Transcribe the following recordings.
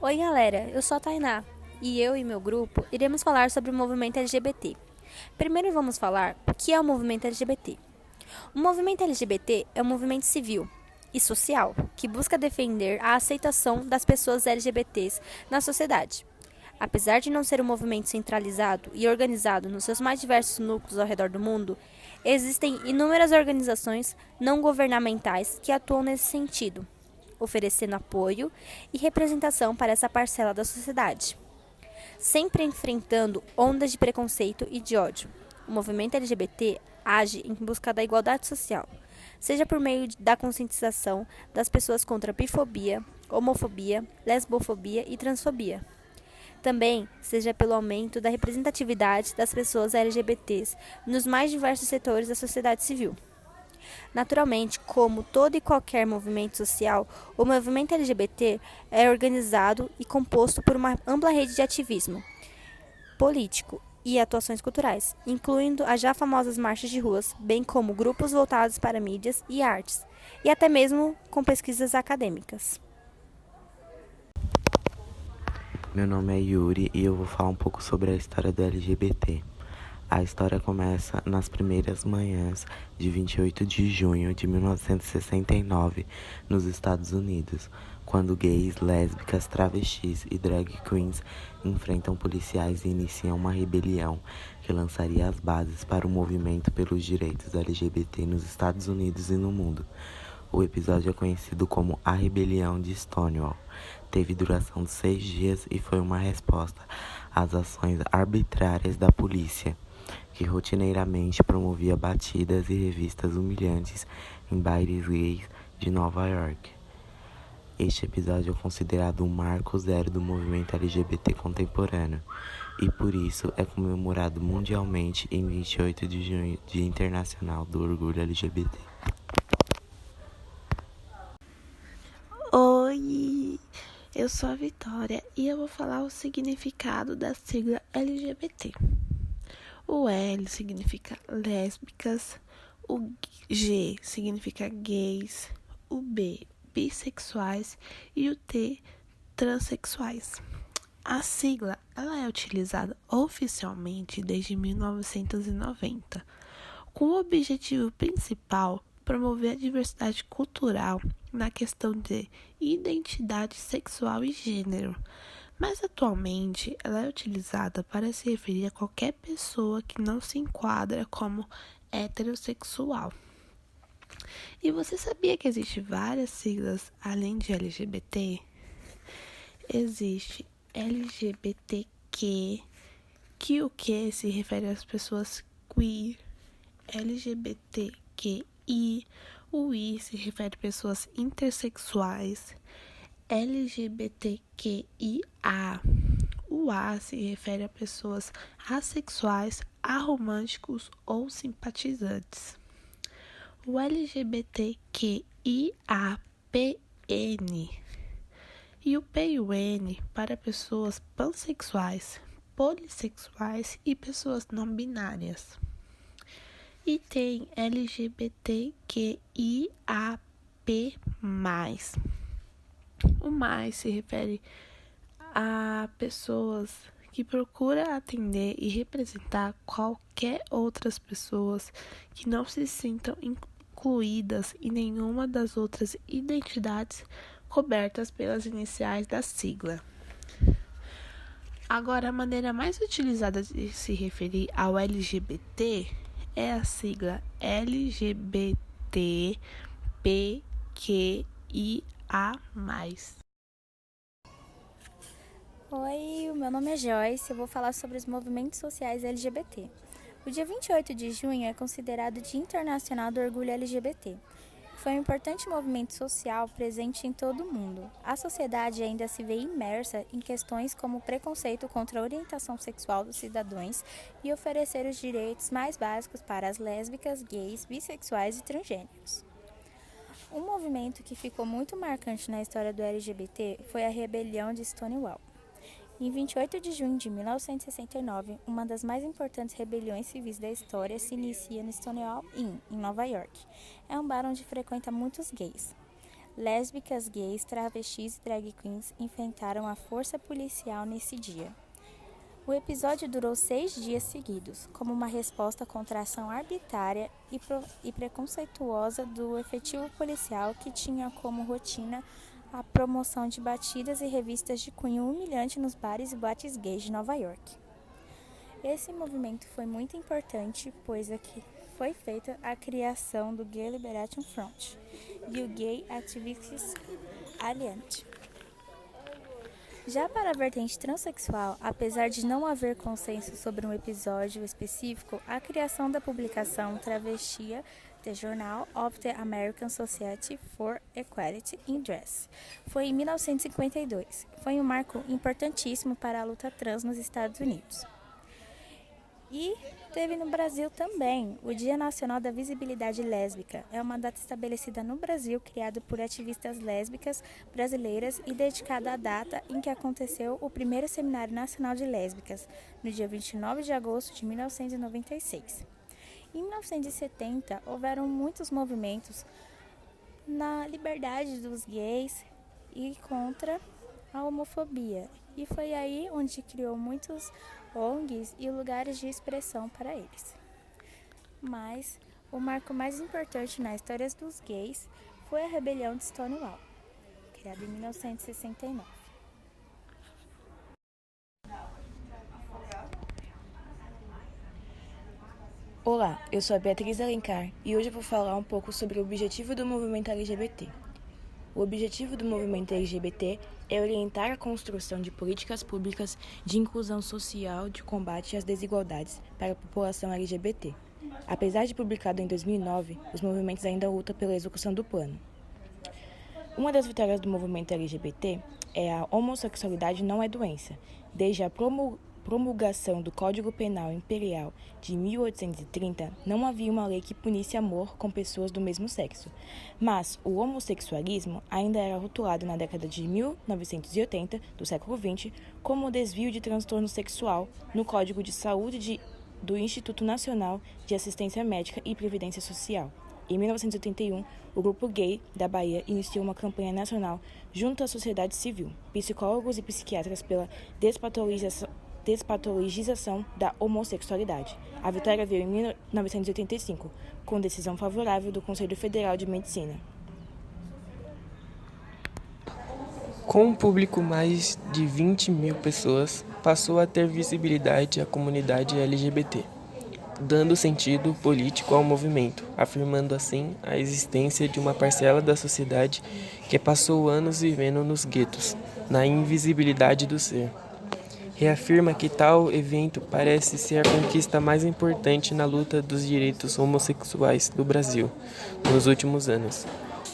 Oi galera, eu sou a Tainá e eu e meu grupo iremos falar sobre o movimento LGBT. Primeiro vamos falar o que é o movimento LGBT. O movimento LGBT é um movimento civil e social que busca defender a aceitação das pessoas LGBTs na sociedade. Apesar de não ser um movimento centralizado e organizado nos seus mais diversos núcleos ao redor do mundo, existem inúmeras organizações não governamentais que atuam nesse sentido, oferecendo apoio e representação para essa parcela da sociedade, sempre enfrentando ondas de preconceito e de ódio. O movimento LGBT age em busca da igualdade social, seja por meio da conscientização das pessoas contra a bifobia, homofobia, lesbofobia e transfobia. Também seja pelo aumento da representatividade das pessoas LGBTs nos mais diversos setores da sociedade civil. Naturalmente, como todo e qualquer movimento social, o movimento LGBT é organizado e composto por uma ampla rede de ativismo político e atuações culturais, incluindo as já famosas marchas de ruas, bem como grupos voltados para mídias e artes, e até mesmo com pesquisas acadêmicas. Meu nome é Yuri e eu vou falar um pouco sobre a história do LGBT. A história começa nas primeiras manhãs de 28 de junho de 1969, nos Estados Unidos, quando gays, lésbicas, travestis e drag queens enfrentam policiais e iniciam uma rebelião que lançaria as bases para o movimento pelos direitos LGBT nos Estados Unidos e no mundo. O episódio é conhecido como a Rebelião de Stonewall. Teve duração de 6 dias e foi uma resposta às ações arbitrárias da polícia, que rotineiramente promovia batidas e revistas humilhantes em bailes gays de Nova York. Este episódio é considerado um marco zero do movimento LGBT contemporâneo e por isso é comemorado mundialmente em 28 de junho, Dia Internacional do Orgulho LGBT. Oi, eu sou a Vitória e eu vou falar o significado da sigla LGBT. O L significa lésbicas, o G significa gays, o B bissexuais e o T transexuais. A sigla ela é utilizada oficialmente desde 1990, com o objetivo principal promover a diversidade cultural na questão de identidade sexual e gênero, mas atualmente ela é utilizada para se referir a qualquer pessoa que não se enquadra como heterossexual. E você sabia que existem várias siglas além de LGBT? Existe LGBTQ, que o Q se refere às pessoas queer, LGBTQI, o I se refere a pessoas intersexuais, LGBTQIA, o A se refere a pessoas assexuais, aromânticos ou simpatizantes. O LGBTQIAPN e o P e o N para pessoas pansexuais, polissexuais e pessoas não binárias. E tem LGBTQIAP+. O mais se refere a pessoas que procuram atender e representar qualquer outras pessoas que não se sintam incluídas em nenhuma das outras identidades cobertas pelas iniciais da sigla. Agora, a maneira mais utilizada de se referir ao LGBT é a sigla LGBTQIA+. Oi, o meu nome é Joyce e eu vou falar sobre os movimentos sociais LGBT. O dia 28 de junho é considerado Dia Internacional do Orgulho LGBT. Foi um importante movimento social presente em todo o mundo. A sociedade ainda se vê imersa em questões como o preconceito contra a orientação sexual dos cidadãos e oferecer os direitos mais básicos para as lésbicas, gays, bissexuais e transgêneros. Um movimento que ficou muito marcante na história do LGBT foi a Rebelião de Stonewall. Em 28 de junho de 1969, uma das mais importantes rebeliões civis da história se inicia no Stonewall Inn, em Nova York. É um bar onde frequenta muitos gays. Lésbicas, gays, travestis e drag queens enfrentaram a força policial nesse dia. O episódio durou 6 dias seguidos, como uma resposta contra a ação arbitrária e preconceituosa do efetivo policial que tinha como rotina a promoção de batidas e revistas de cunho humilhante nos bares e boates gays de Nova York. Esse movimento foi muito importante, pois aqui foi feita a criação do Gay Liberation Front e o Gay Activists Alliance. Já para a vertente transexual, apesar de não haver consenso sobre um episódio específico, a criação da publicação travestia The Journal of the American Society for Equality in Dress foi em 1952. Foi um marco importantíssimo para a luta trans nos Estados Unidos. E teve no Brasil também o Dia Nacional da Visibilidade Lésbica. É uma data estabelecida no Brasil, criada por ativistas lésbicas brasileiras e dedicada à data em que aconteceu o primeiro Seminário Nacional de Lésbicas, no dia 29 de agosto de 1996. Em 1970, houveram muitos movimentos na liberdade dos gays e contra a homofobia. E foi aí onde criou muitos ONGs e lugares de expressão para eles. Mas o marco mais importante na história dos gays foi a rebelião de Stonewall, criada em 1969. Olá, eu sou a Beatriz Alencar e hoje eu vou falar um pouco sobre o objetivo do movimento LGBT. O objetivo do movimento LGBT é orientar a construção de políticas públicas de inclusão social de combate às desigualdades para a população LGBT. Apesar de publicado em 2009, os movimentos ainda lutam pela execução do plano. Uma das vitórias do movimento LGBT é a homossexualidade não é doença. Desde a promulgação do Código Penal Imperial de 1830, não havia uma lei que punisse amor com pessoas do mesmo sexo. Mas o homossexualismo ainda era rotulado na década de 1980 do século XX como desvio de transtorno sexual no Código de Saúde do Instituto Nacional de Assistência Médica e Previdência Social. Em 1981, o Grupo Gay da Bahia iniciou uma campanha nacional junto à sociedade civil, psicólogos e psiquiatras pela despatologização da homossexualidade. A vitória veio em 1985, com decisão favorável do Conselho Federal de Medicina. Com um público mais de 20 mil pessoas, passou a ter visibilidade a comunidade LGBT, dando sentido político ao movimento, afirmando assim a existência de uma parcela da sociedade que passou anos vivendo nos guetos, na invisibilidade do ser. Reafirma que tal evento parece ser a conquista mais importante na luta dos direitos homossexuais do Brasil nos últimos anos,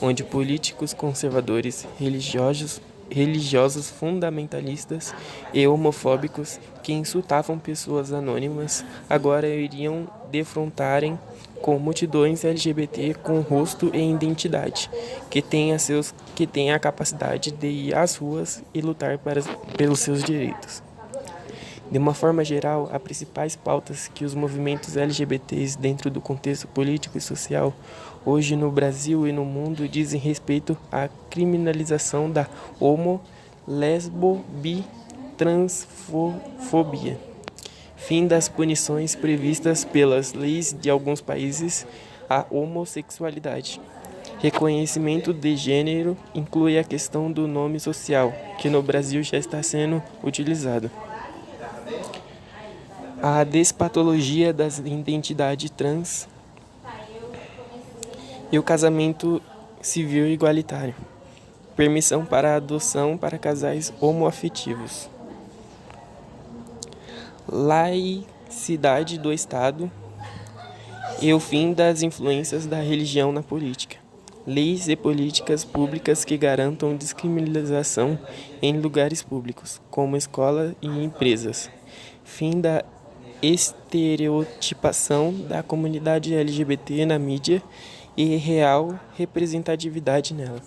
onde políticos conservadores, religiosos fundamentalistas e homofóbicos que insultavam pessoas anônimas agora iriam defrontarem com multidões LGBT com rosto e identidade, que têm a capacidade de ir às ruas e lutar pelos seus direitos. De uma forma geral, as principais pautas que os movimentos LGBTs dentro do contexto político e social hoje no Brasil e no mundo dizem respeito à criminalização da homo, lesbo, bi, transfobia, fim das punições previstas pelas leis de alguns países à homossexualidade. Reconhecimento de gênero inclui a questão do nome social, que no Brasil já está sendo utilizado. A despatologia da identidade trans e o casamento civil igualitário. Permissão para a adoção para casais homoafetivos. Laicidade do Estado e o fim das influências da religião na política. Leis e políticas públicas que garantam descriminalização em lugares públicos, como escola e empresas. Fim da estereotipação da comunidade LGBT na mídia e real representatividade nela.